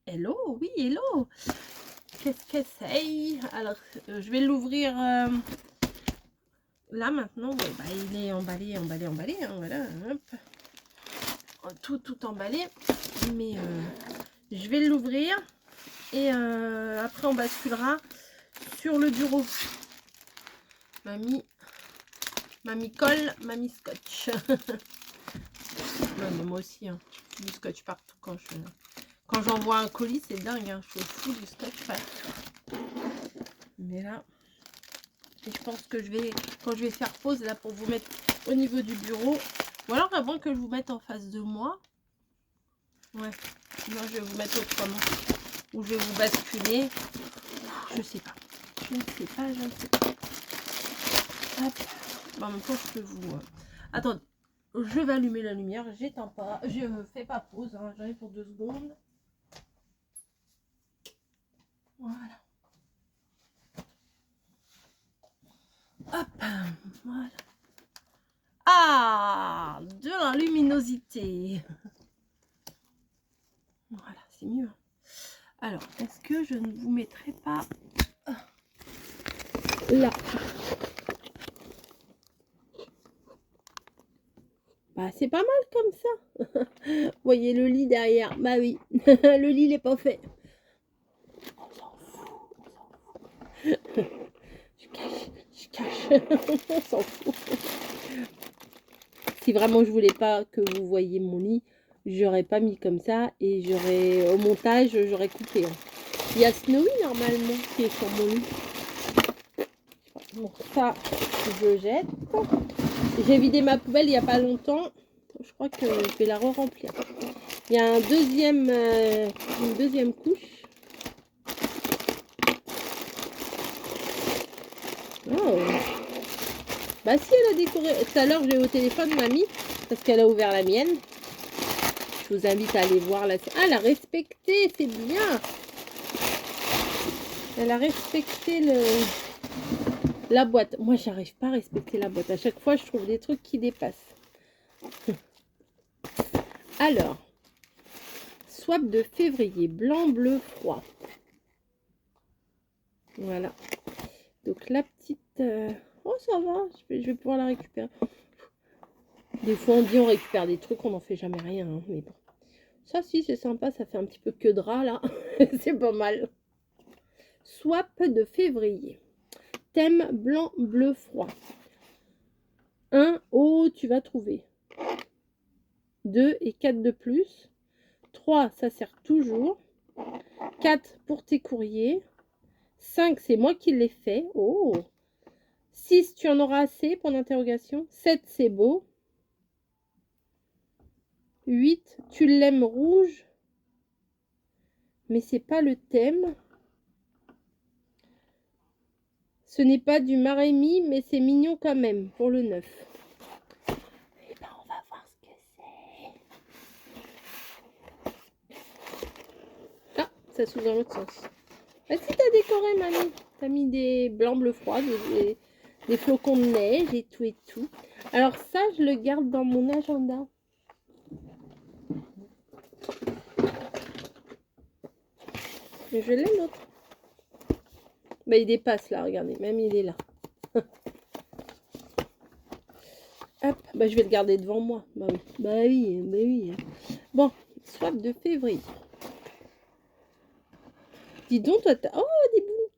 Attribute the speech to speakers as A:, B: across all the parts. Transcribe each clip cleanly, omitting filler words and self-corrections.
A: Hello, oui, hello. Qu'est-ce que c'est? Alors, je vais l'ouvrir là maintenant. Ouais, bah, il est emballé, hein, voilà, hop. Tout emballé. Mais je vais l'ouvrir et après on basculera sur le bureau. Mamie colle, mamie scotch. Ouais, mais moi aussi, hein, du scotch partout quand j'envoie un colis, c'est dingue, hein, je suis fou du scotch partout. Mais là, et je pense que quand je vais faire pause là pour vous mettre au niveau du bureau, ou alors avant que je vous mette en face de moi, ouais, non, je vais vous mettre autrement, ou je vais vous basculer, je sais pas, je ne sais pas. Hop. Bon, en même temps, je peux vous... Attendez, je vais allumer la lumière, j'éteins pas, je fais pas pause, hein, j'arrive pour 2 secondes. Voilà. Hop, voilà. Ah, de la luminosité. Voilà, c'est mieux. Alors, est-ce que je ne vous mettrai pas là? Bah, c'est pas mal comme ça. Vous voyez le lit derrière. Bah oui, le lit n'est pas fait. On s'en fout. Je cache. On s'en fout. Si vraiment je voulais pas que vous voyiez mon lit, j'aurais pas mis comme ça et j'aurais au montage j'aurais coupé. Il y a Snowy normalement qui est sur mon lit. Donc ça, je jette. J'ai vidé ma poubelle il n'y a pas longtemps. Je crois que je vais la re-remplir. Il y a une deuxième couche. Oh. Bah si, elle a décoré. Tout à l'heure, j'ai eu au téléphone mamie parce qu'elle a ouvert la mienne. Je vous invite à aller voir la... Ah, elle a respecté, c'est bien. Elle a respecté la boîte. Moi, j'arrive pas à respecter la boîte. À chaque fois, je trouve des trucs qui dépassent. Alors, swap de février, blanc, bleu, froid. Voilà. Donc la petite... Oh, ça va, je vais pouvoir la récupérer. Des fois, on dit on récupère des trucs, on n'en fait jamais rien. Hein, mais bon. Ça, si, c'est sympa, ça fait un petit peu que drap, là. C'est pas mal. Swap de février. Thème blanc, bleu, froid. 1, oh, tu vas trouver. 2 et 4 de plus. 3, ça sert toujours. 4 pour tes courriers. 5, c'est moi qui l'ai fait. Oh. 6, tu en auras assez, pour l'interrogation. 7, c'est beau. 8, tu l'aimes rouge. Mais c'est pas le thème. Ce n'est pas du Marémi, mais c'est mignon quand même, pour le 9. Eh ben, on va voir ce que c'est. Ah, ça s'ouvre dans l'autre sens. Ah si, t'as décoré, mamie. T'as mis des blancs, bleus froids, des flocons de neige et tout et tout. Alors ça, je le garde dans mon agenda. Mais je l'ai, l'autre. Bah, il dépasse, là, regardez. Même, il est là. Hop, bah, je vais le garder devant moi. Bah oui, bah oui, bah oui. Bon, swap de février. Dis donc, toi, t'as... Oh, des boules.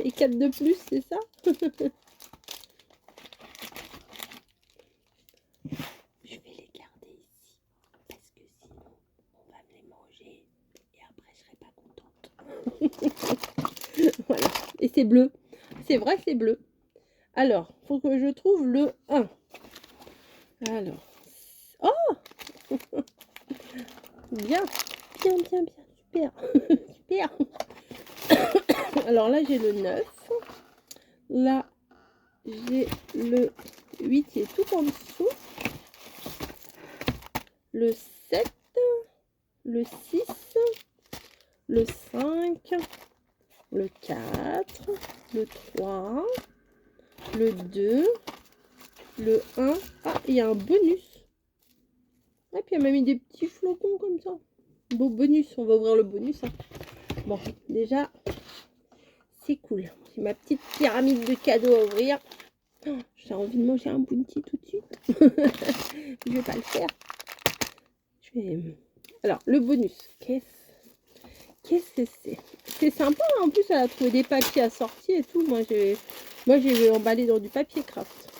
A: Et 4 de plus, c'est ça? Je vais les garder ici. Parce que sinon, on va me les manger. Et après, je serai pas contente. Voilà. Et c'est bleu. C'est vrai, c'est bleu. Alors, faut que je trouve le 1. Alors. Oh. Bien. Bien, bien, bien. Super. Super. Alors là, j'ai le 9. Là, j'ai le 8 qui est tout en dessous. Le 7. Le 6. Le 5. Le 4. Le 3. Le 2. Le 1. Ah, il y a un bonus. Et puis elle m'a mis des petits flocons comme ça. Beau bonus, on va ouvrir le bonus. Hein. Bon, déjà, c'est cool. J'ai ma petite pyramide de cadeaux à ouvrir. Oh, j'ai envie de manger un bounty tout de suite. Je vais pas le faire. Alors, le bonus, qu'est-ce que c'est? C'est sympa, en plus, elle a trouvé des papiers assortis et tout. Moi, j'ai emballé dans du papier craft.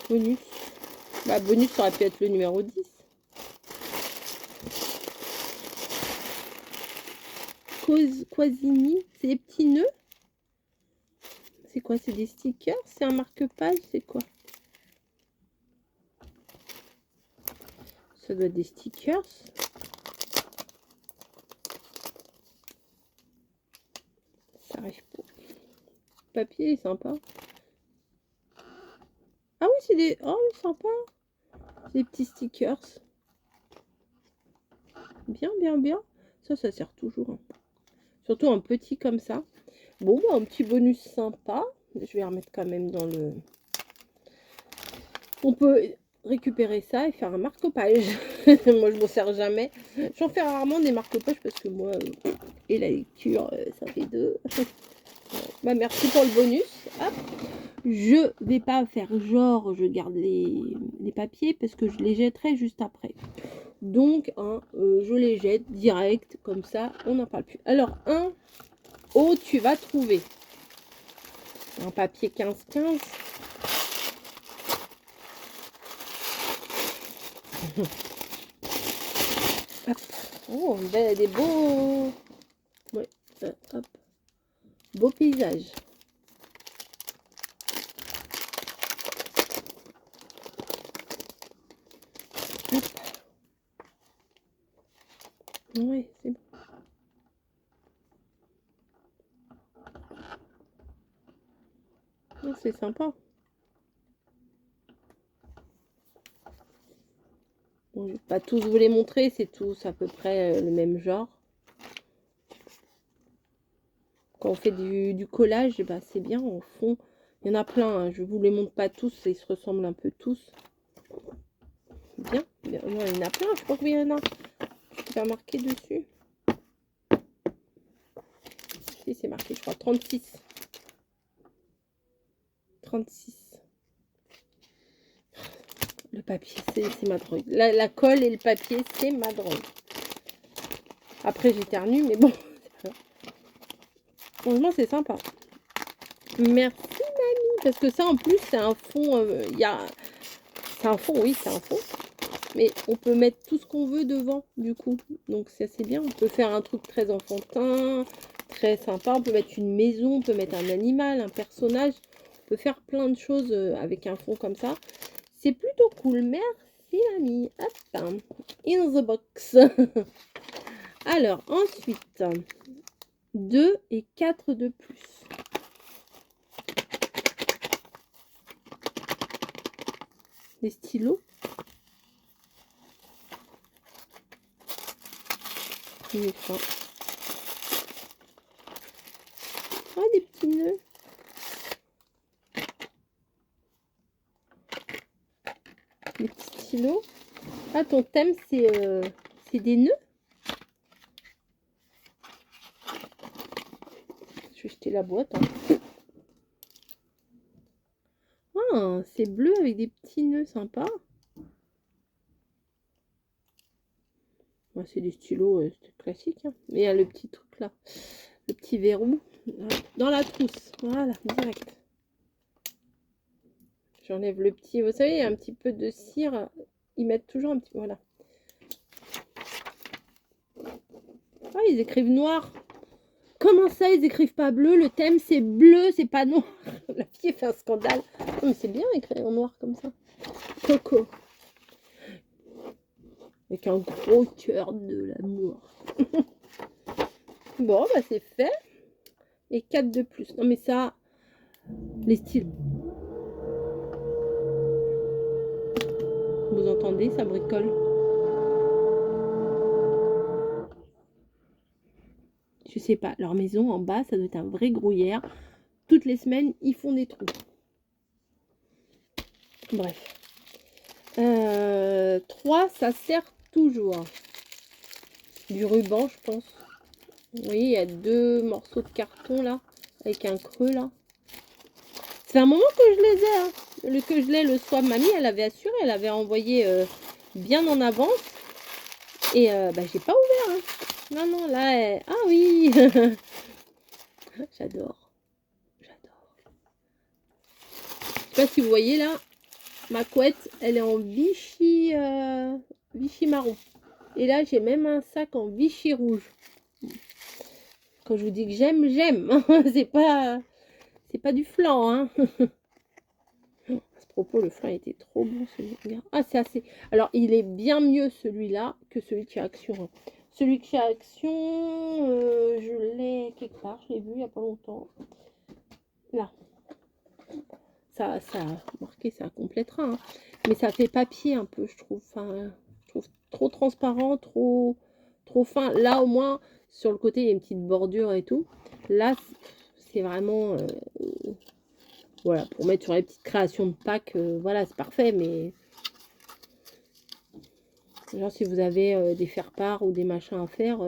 A: Bonus. Bah, bonus, ça aurait pu être le numéro 10. Quasini, c'est des petits nœuds. C'est quoi? C'est des stickers? C'est un marque-page? C'est quoi? Ça doit être des stickers. Ça arrive pas. Le papier est sympa. Ah oui, c'est des... Oh, sympa. Des petits stickers. Bien, bien, bien. Ça sert toujours. Hein. Surtout un petit comme ça. Bon, bah, un petit bonus sympa. Je vais remettre quand même dans le... On peut récupérer ça et faire un marque-page. Moi, je m'en sers jamais. J'en fais rarement des marque-pages parce que moi, et la lecture, ça fait deux. Bah, merci pour le bonus. Hop. Je vais pas faire genre, je garde les papiers parce que je les jetterai juste après. Donc, hein, je les jette direct, comme ça, on n'en parle plus. Alors, tu vas trouver un papier 15-15. Oh, des beaux... Ouais, hop. Beau paysage. Hop. Ouais, c'est bon. Oh, c'est sympa. Bon, je vais pas tous vous les montrer, c'est tous à peu près le même genre. Quand on fait du collage, bah, c'est bien en fond. Il y en a plein, hein. Je vous les montre pas tous, ils se ressemblent un peu tous. Bien, bien. Non, il y en a plein, je crois qu'il y en a. C'est pas marqué dessus. Si, c'est marqué, je crois, 36. 36. Le papier, c'est ma drogue. La colle et le papier, c'est ma drogue. Après, j'éternue, mais bon. Franchement, c'est sympa. Merci, mamie. Parce que ça, en plus, c'est un fond. C'est un fond, oui, c'est un fond. Mais on peut mettre tout ce qu'on veut devant, du coup. Donc, c'est assez bien. On peut faire un truc très enfantin, très sympa. On peut mettre une maison, on peut mettre un animal, un personnage. On peut faire plein de choses avec un fond comme ça. C'est plutôt cool. Merci, mamie. Hop. In the box. Alors, ensuite, 2 et 4 de plus. Des stylos. Ah, des petits nœuds. Des petits stylos. Ah, ton thème, c'est des nœuds. Je vais jeter la boîte. Hein. Ah, c'est bleu avec des petits nœuds sympas. Ouais, c'est des stylos classiques. Hein. Mais il y a le petit truc là. Le petit verrou. Dans la trousse. Voilà, direct. J'enlève le petit. Vous savez, il y a un petit peu de cire. Ils mettent toujours un petit... Voilà. Ah, ils écrivent noir. Comment ça, ils écrivent pas bleu? Le thème, c'est bleu, c'est pas noir. La fille fait un scandale. Non, mais c'est bien écrit en noir comme ça. Coco. Avec un gros cœur de l'amour. Bon, bah c'est fait. Et 4 de plus. Non, mais ça, les styles. Vous entendez, ça bricole. Je sais pas, leur maison en bas, ça doit être un vrai gruyère. Toutes les semaines, ils font des trous. Bref. 3, ça sert toujours. Du ruban, je pense. Vous voyez, il y a 2 morceaux de carton là, avec un creux là. C'est un moment que je les ai, hein. Que je l'ai le soir. Mamie, elle avait assuré, elle avait envoyé bien en avance. Et bah, j'ai pas ouvert. Hein. Non, non, là, ah oui. J'adore. J'adore. Je sais pas si vous voyez là, ma couette, elle est en Vichy, Vichy marron. Et là, j'ai même un sac en Vichy rouge. Quand je vous dis que j'aime, j'aime. C'est pas du flan, hein. À ce propos, le flan était trop bon celui-là. Ah, c'est assez. Alors, il est bien mieux celui-là que celui de chez Action. Hein. Celui de chez Action, je l'ai quelque part, je l'ai vu il n'y a pas longtemps. Là. Ça a marqué, ça complétera. Hein. Mais ça fait papier un peu, je trouve. Enfin, je trouve trop transparent, trop fin. Là, au moins, sur le côté, il y a une petite bordure et tout. Là, c'est vraiment... voilà, pour mettre sur les petites créations de Pâques, voilà, c'est parfait, mais... Genre, si vous avez des faire-part ou des machins à faire,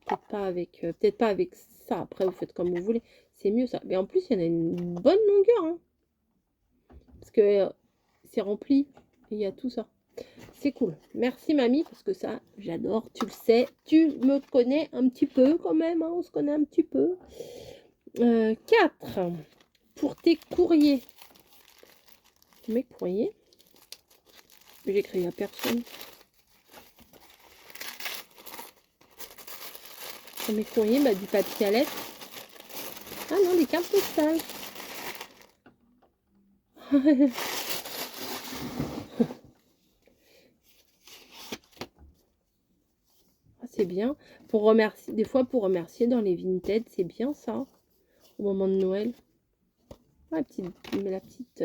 A: peut-être pas avec ça. Après, vous faites comme vous voulez. C'est mieux, ça. Mais en plus, il y en a une bonne longueur, hein. Parce que c'est rempli. Il y a tout ça. C'est cool. Merci, mamie, parce que ça, j'adore. Tu le sais. Tu me connais un petit peu, quand même. Hein, on se connaît un petit peu. 4. Pour tes courriers. Mes courriers. J'écris à personne. Pour mes courriers, bah, du papier à lettres. Ah non, des cartes postales. Ah, c'est bien. Pour remercier, des fois, pour remercier dans les Vinted, c'est bien ça. Au moment de Noël. La petite...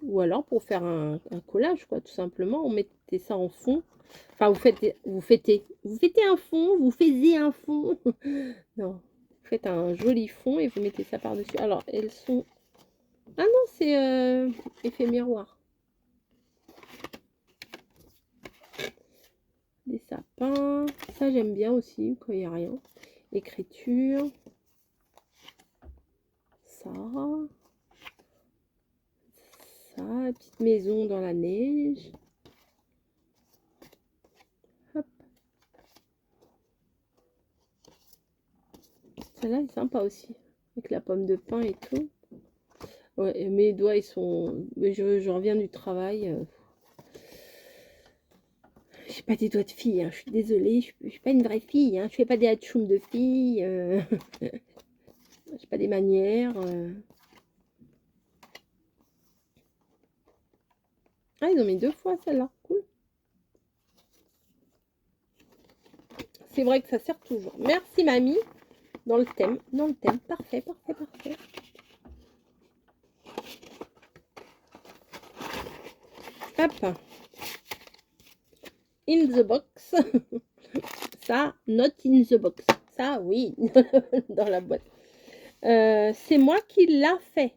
A: Ou alors pour faire un collage, quoi, tout simplement. On mettait ça en fond. Enfin, vous fêtez un fond, vous faisiez un fond. Non, vous faites un joli fond et vous mettez ça par-dessus. Alors, elles sont... Ah non, c'est effet miroir. Des sapins. Ça, j'aime bien aussi, quand il n'y a rien. Écriture. Ça. Ça, petite maison dans la neige. Hop. Celle-là est sympa aussi. Avec la pomme de pin et tout. Ouais, mes doigts, ils sont... Je reviens du travail. J'ai pas des doigts de fille, hein. Je suis désolée. Je suis pas une vraie fille. Hein. Je fais pas des hatchoums de fille. J'ai pas des manières. Ah, ils ont mis 2 fois celle-là. Cool. C'est vrai que ça sert toujours. Merci, mamie. Dans le thème. Dans le thème. Parfait, parfait, parfait. Hop. In the box. Ça, not in the box. Ça, oui. Dans la boîte. C'est moi qui l'a fait.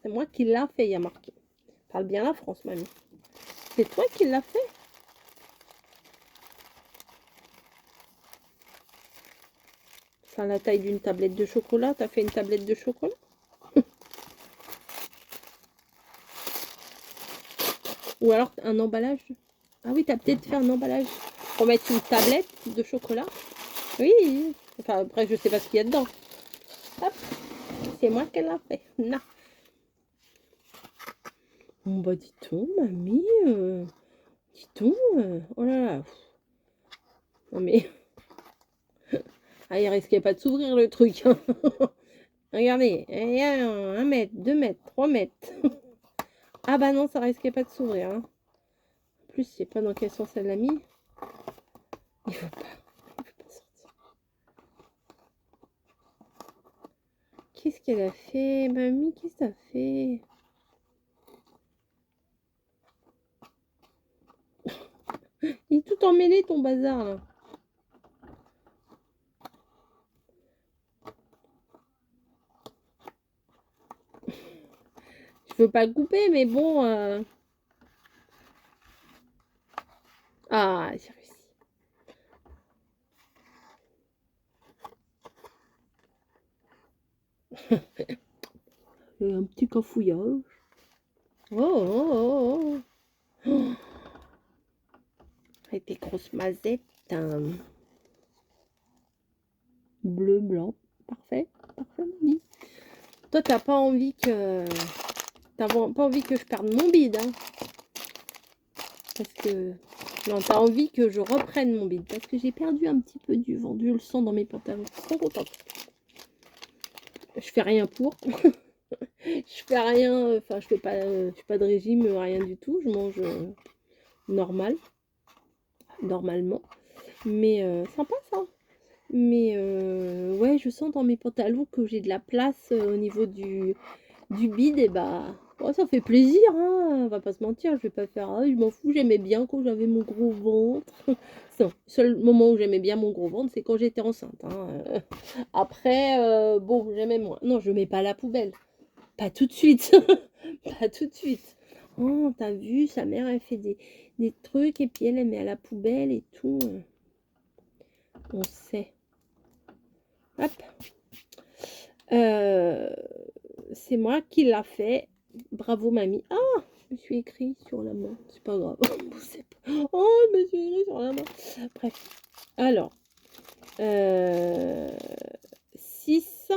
A: C'est moi qui l'a fait, il y a marqué. Parle bien la France, mamie. C'est toi qui l'as fait? Ça a la taille d'une tablette de chocolat. T'as fait une tablette de chocolat? Ou alors un emballage? Ah oui, t'as peut-être fait un emballage pour mettre une tablette de chocolat. Oui. Enfin, après, je sais pas ce qu'il y a dedans. Hop. C'est moi qui l'a fait. Non. Bon, bah, dis-donc, mamie. Dis-donc. Oh là là. Non, mais... Ah, il risquait pas de s'ouvrir, le truc. Regardez. 1 mètre, 2 mètres, 3 mètres. Ah bah non, ça risquait pas de s'ouvrir. Hein. En plus, je sais pas dans quel sens elle l'a mis. Il faut pas sortir. Qu'est-ce qu'elle a fait, mamie? Qu'est-ce que t'as fait? Il est tout emmêlé, ton bazar, là. Je veux pas couper, mais bon... Ah, j'ai réussi. Un petit cafouillage. Oh. Avec des grosses mazettes. Bleu, blanc. Parfait. Parfait, mamie. Toi, t'as pas envie que... T'as pas envie que je perde mon bide, hein. Parce que... Non, t'as envie que je reprenne mon bide. Parce que j'ai perdu un petit peu du vent. Je le sens dans mes pantalons. Je suis trop contente. Je fais rien pour. Je fais rien. Enfin, je fais pas de régime, rien du tout. Je mange normal. Normalement. Mais sympa, ça. Mais ouais, je sens dans mes pantalons que j'ai de la place au niveau du bide. Et bah... Oh, ça fait plaisir, hein, on va pas se mentir, je vais pas faire, ah, je m'en fous, j'aimais bien quand j'avais mon gros ventre. Non, le seul moment où j'aimais bien mon gros ventre, c'est quand j'étais enceinte. Hein. Après, bon, j'aimais moins. Non, je mets pas à la poubelle. Pas tout de suite. Pas tout de suite. Oh, t'as vu, sa mère, elle fait des trucs et puis elle met à la poubelle et tout. On sait. Hop. C'est moi qui l'a fait. Bravo, mamie. Ah, je me suis écrit sur la main. C'est pas grave. Oh, je me suis écrit sur la main. Bref. Alors. 6.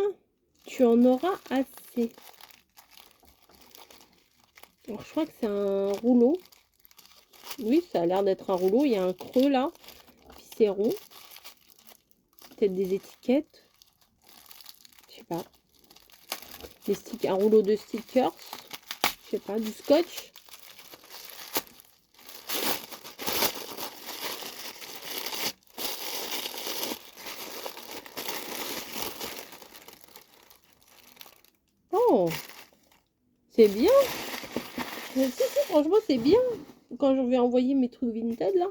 A: Tu en auras assez. Alors, je crois que c'est un rouleau. Oui, ça a l'air d'être un rouleau. Il y a un creux là. Puis c'est rond. Peut-être des étiquettes. Je sais pas. Un rouleau de stickers. Je sais pas, du scotch. Oh, c'est bien. Si, franchement, c'est bien. Quand je vais envoyer mes trucs Vinted, là.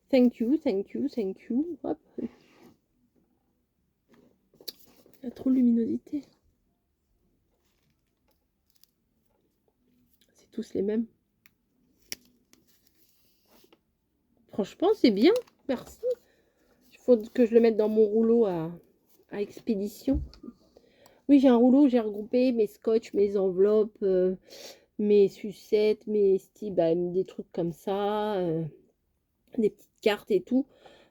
A: Thank you. Hop. Il y a trop de luminosité. C'est tous les mêmes. Franchement, c'est bien. Merci. Il faut que je le mette dans mon rouleau à expédition. Oui, j'ai un rouleau, j'ai regroupé mes scotch, mes enveloppes, mes sucettes, des trucs comme ça, des petites cartes et tout.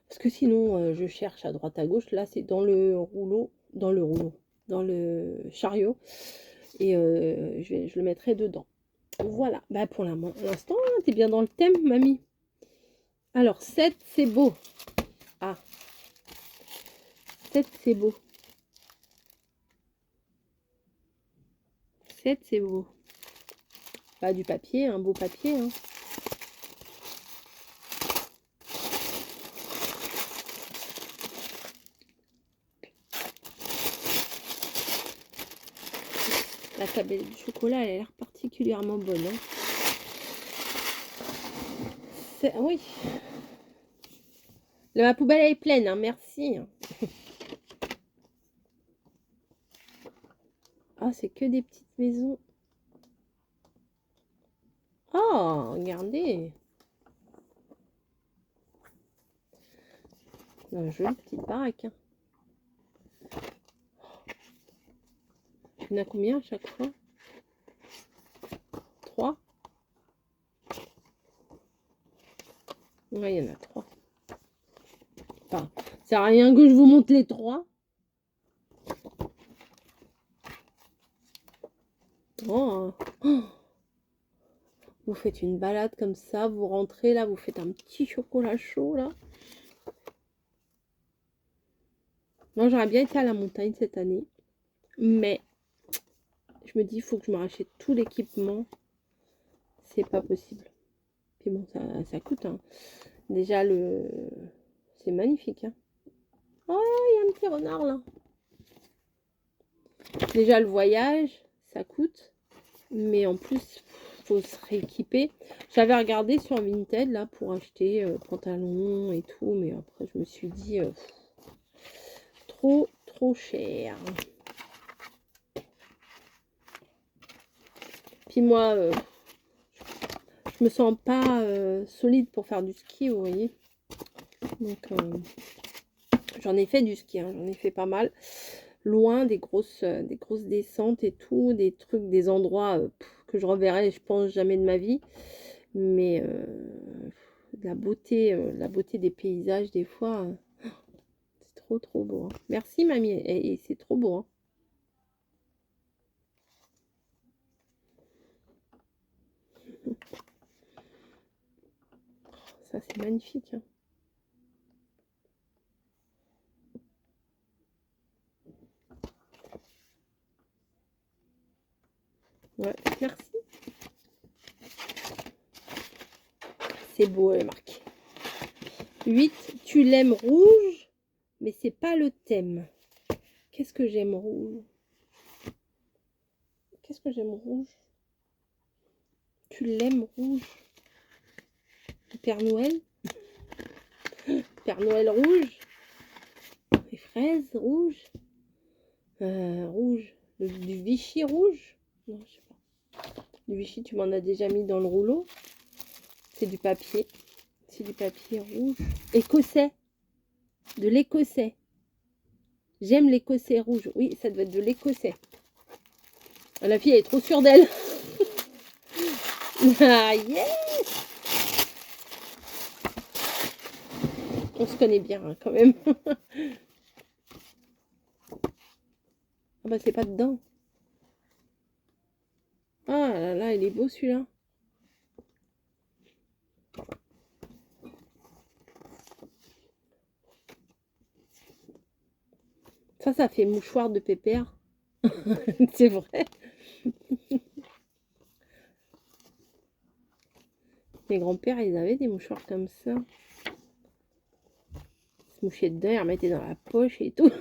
A: Parce que sinon, je cherche à droite à gauche. Là, c'est dans le chariot. Et je le mettrai dedans. Voilà. Bah, pour l'instant, t'es bien dans le thème, mamie. Alors, 7, c'est beau. Ah. 7, c'est beau. 7, c'est beau. Pas du papier, un beau papier. Hein. La tablette du chocolat, elle a l'air particulièrement bonne. Hein. Oui. Ma poubelle est pleine, hein, merci. Ah, c'est que des petites maisons. Oh, regardez. Une jolie petite baraque. Hein. Il y en a combien à chaque fois? 3. Ouais, il y en a 3. Enfin, ça sert à rien que je vous montre les 3. Oh. Vous faites une balade comme ça, vous rentrez là, vous faites un petit chocolat chaud là. Moi, j'aurais bien été à la montagne cette année. Mais je me dis, il faut que je me rachète tout l'équipement. C'est pas possible. Puis bon, ça coûte. Hein. Déjà, c'est magnifique. Hein. Oh, il y a un petit renard là. Déjà, le voyage, ça coûte. Mais en plus, faut se rééquiper. J'avais regardé sur Vinted là pour acheter pantalons et tout. Mais après, je me suis dit, trop cher. Puis moi, je me sens pas solide pour faire du ski, vous voyez. Donc, j'en ai fait du ski, hein, j'en ai fait pas mal. Loin, des grosses descentes et tout, des trucs, des endroits que je reverrai, je pense, jamais de ma vie. Mais la beauté des paysages, des fois, c'est trop, trop beau. Hein. Merci, mamie. Et c'est trop beau. Hein. Ça, c'est magnifique. Hein. Ouais, merci. C'est beau, Marc. 8. Tu l'aimes rouge, mais c'est pas le thème. Qu'est-ce que j'aime rouge? Qu'est-ce que j'aime rouge? Tu l'aimes rouge? Père Noël? Père Noël rouge? Les fraises rouges? Rouge. Du Vichy rouge? Non, je sais pas. Du Vichy, tu m'en as déjà mis dans le rouleau. C'est du papier. C'est du papier rouge. Écossais. De l'écossais. J'aime l'écossais rouge. Oui, ça doit être de l'écossais. La fille, elle est trop sûre d'elle. Ah, yes! On se connaît bien, hein, quand même. Ah bah, c'est pas dedans. Ah là là, il est beau, celui-là. Ça fait mouchoir de pépère. C'est vrai. Mes grands-pères, ils avaient des mouchoirs comme ça. Ils se mouchaient dedans, ils remettaient dans la poche et tout.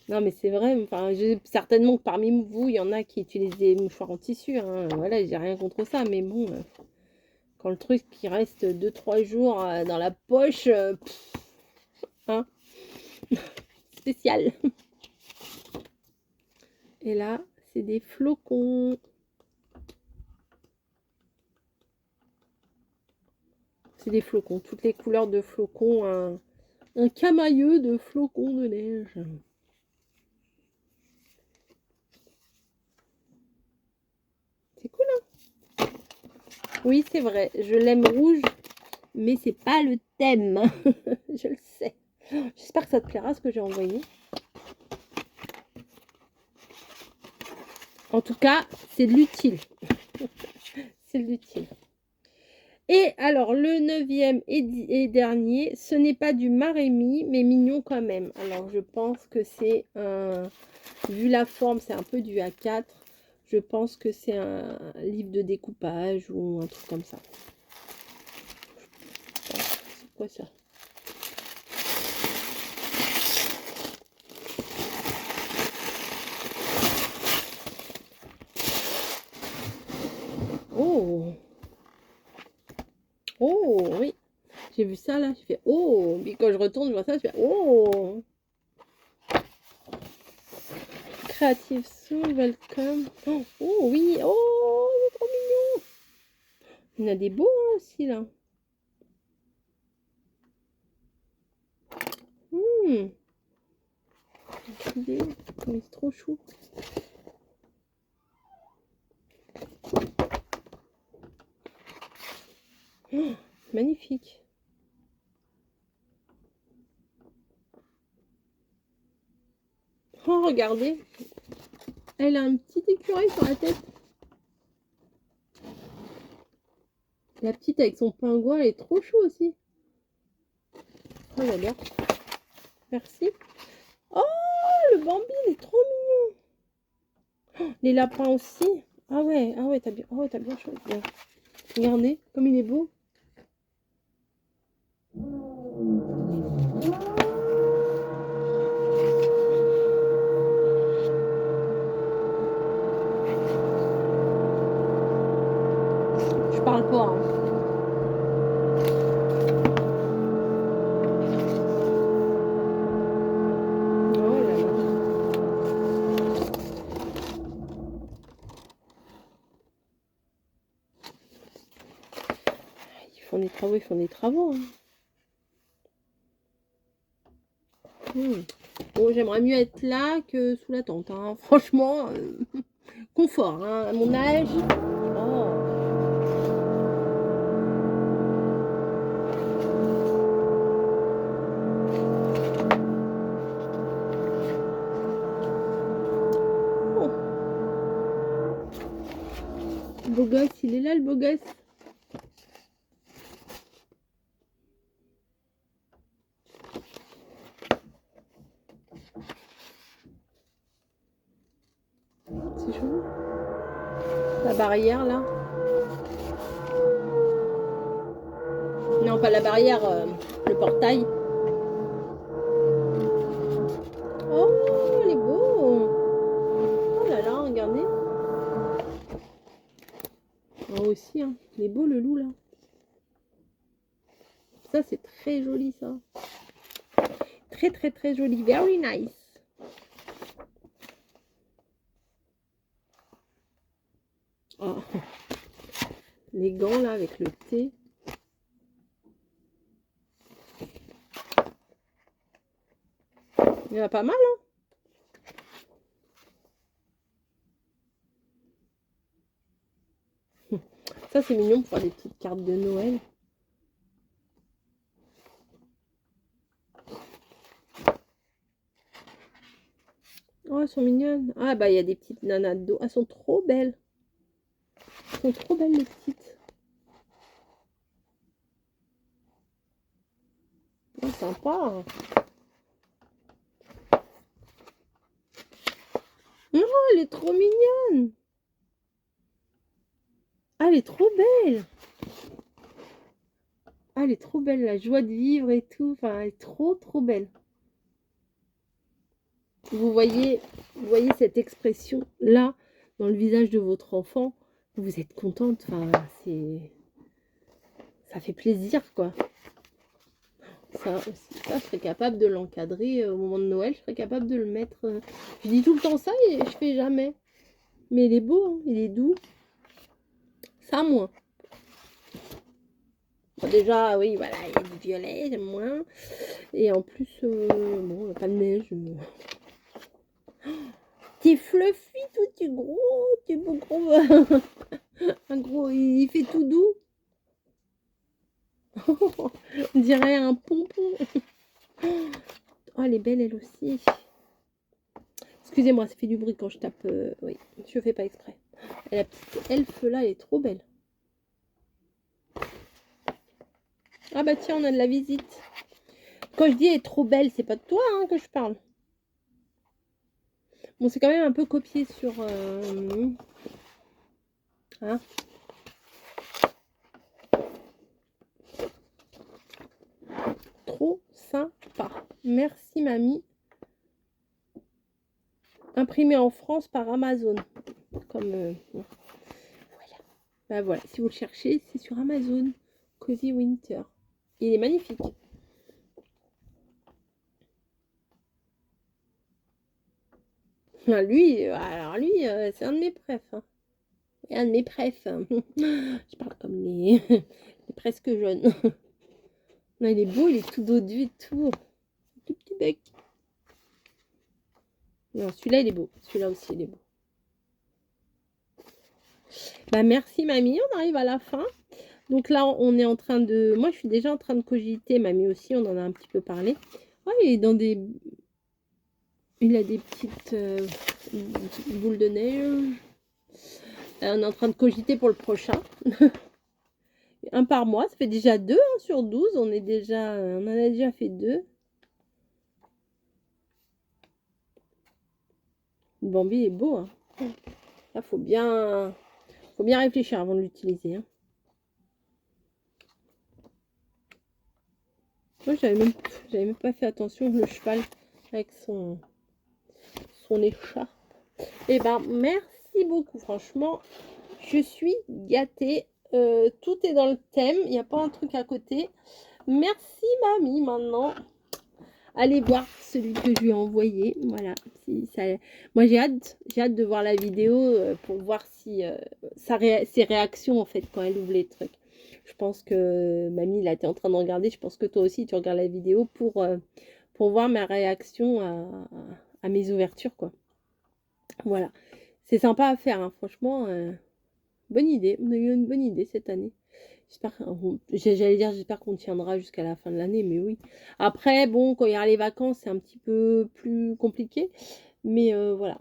A: Non, mais c'est vrai. Enfin, certainement que parmi vous, il y en a qui utilisent des mouchoirs en tissu. Hein. Voilà, j'ai rien contre ça. Mais bon, quand le truc qui reste 2-3 jours dans la poche, hein, spécial. Et là, c'est des flocons. C'est des flocons, toutes les couleurs de flocons, un camailleux de flocons de neige. C'est cool, hein? Oui, c'est vrai, je l'aime rouge, mais c'est pas le thème. Je le sais. J'espère que ça te plaira ce que j'ai envoyé. En tout cas, c'est de l'utile. C'est de l'utile. Et alors, le 9e et dernier, ce n'est pas du Marémi, mais mignon quand même. Alors, je pense que c'est un... Vu la forme, c'est un peu du A4. Je pense que c'est un livre de découpage ou un truc comme ça. C'est quoi ça? Oh! Oh, oui! J'ai vu ça là, je fais oh! Puis quand je retourne, je vois ça, je fais oh! Creative Soul, welcome. Oh, oh oui! Oh, c'est trop mignon! Il y en a des beaux hein, aussi là. C'est trop chou. Oh, magnifique. Oh, regardez. Elle a un petit écureuil sur la tête. La petite avec son pingouin, elle est trop chou aussi. Oh, j'adore. Merci. Oh, le Bambi, il est trop mignon. Oh, les lapins aussi. Ah ouais, t'as bien, oh, t'as bien choisi. Regardez, comme il est beau. Je parle pas. Hein. Oh là là. font des travaux, ils font des travaux. Hein. Bon, j'aimerais mieux être là que sous la tente. Hein. Franchement, confort, hein, à mon âge. Oh. Le beau gosse, il est là, le beau gosse. C'est joli. La barrière, là. Non, pas la barrière, le portail. Oh, il est beau. Oh là là, regardez. Moi aussi, hein. Il est beau, le loup, là. Ça, c'est très joli, ça. Très, très, très joli. Very nice. Oh. Les gants, là, avec le thé. Il y en a pas mal, hein. Ça, c'est mignon pour faire des petites cartes de Noël. Oh, elles sont mignonnes. Ah, bah, il y a des petites nanas d'eau. Elles sont trop belles. Elles sont trop belles, les petites. Oh, sympa. Oh, elle est trop mignonne. Ah, elle est trop belle. Ah, elle est trop belle, la joie de vivre et tout. Enfin, elle est trop, trop belle. Vous voyez cette expression là dans le visage de votre enfant. Vous êtes contente. Enfin, ça fait plaisir, quoi. Ça aussi, ça, je serais capable de l'encadrer au moment de Noël. Je serais capable de le mettre. Je dis tout le temps ça et je fais jamais. Mais il est beau, hein, il est doux. Ça, moins. Bon, déjà, oui, voilà, il y a du violet, j'aime moins. Et en plus, bon, il n'y a pas de neige. T'es fluffy, toi, t'es gros, t'es beau gros. Un gros, il fait tout doux. On dirait un pompon. Oh, elle est belle, elle aussi. Excusez-moi, ça fait du bruit quand je tape. Oui, je fais pas exprès. Et la petite elfe là, elle est trop belle. Ah bah tiens, on a de la visite. Quand je dis elle est trop belle, c'est pas de toi hein, que je parle. Bon, c'est quand même un peu copié sur... Hein, trop sympa. Merci, mamie. Imprimé en France par Amazon. Comme... voilà. Bah voilà, si vous le cherchez, c'est sur Amazon. Cozy Winter. Il est magnifique. Lui, alors lui, c'est un de mes préfs. Hein. Un de mes préfs. Je parle comme les presque jeunes. Non, il est beau, il est tout dodu et tout. Tout petit bec. Non, celui-là, il est beau. Celui-là aussi, il est beau. Bah, merci, mamie. On arrive à la fin. Donc là, on est en train de... Moi, je suis déjà en train de cogiter. Mamie aussi, on en a un petit peu parlé. Ouais, il est dans des... Il a des petites boules de neige. On est en train de cogiter pour le prochain. Un par mois, ça fait déjà 2 hein, sur 12. On en a déjà fait 2. Le Bambi est beau. Hein. Là, faut bien réfléchir avant de l'utiliser. Hein. Moi, j'avais même pas fait attention le cheval avec son écharpe. Et ben, merci beaucoup. Franchement, je suis gâtée. Tout est dans le thème. Il n'y a pas un truc à côté. Merci, mamie. Maintenant, allez voir celui que je lui ai envoyé. Voilà. Si ça... Moi, j'ai hâte de voir la vidéo pour voir si ses réactions, en fait, quand elle ouvre les trucs. Je pense que mamie, là, tu es en train de regarder. Je pense que toi aussi, tu regardes la vidéo pour voir ma réaction à mes ouvertures, quoi. Voilà. C'est sympa à faire, hein. Franchement, bonne idée. On a eu une bonne idée cette année. J'allais dire, j'espère qu'on tiendra jusqu'à la fin de l'année, mais oui. Après, bon, quand il y a les vacances, c'est un petit peu plus compliqué. Mais voilà.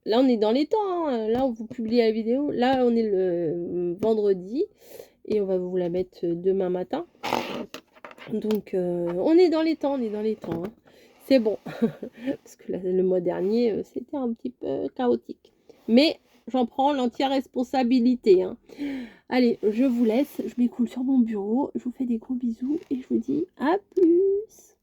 A: Là, on est dans les temps, hein. Là, on vous publie la vidéo. Là, on est le vendredi. Et on va vous la mettre demain matin. Donc, on est dans les temps, on est dans les temps, hein. C'est bon. Parce que le mois dernier, c'était un petit peu chaotique. Mais j'en prends l'entière responsabilité, hein. Allez, je vous laisse. Je m'écoule sur mon bureau. Je vous fais des gros bisous. Et je vous dis à plus.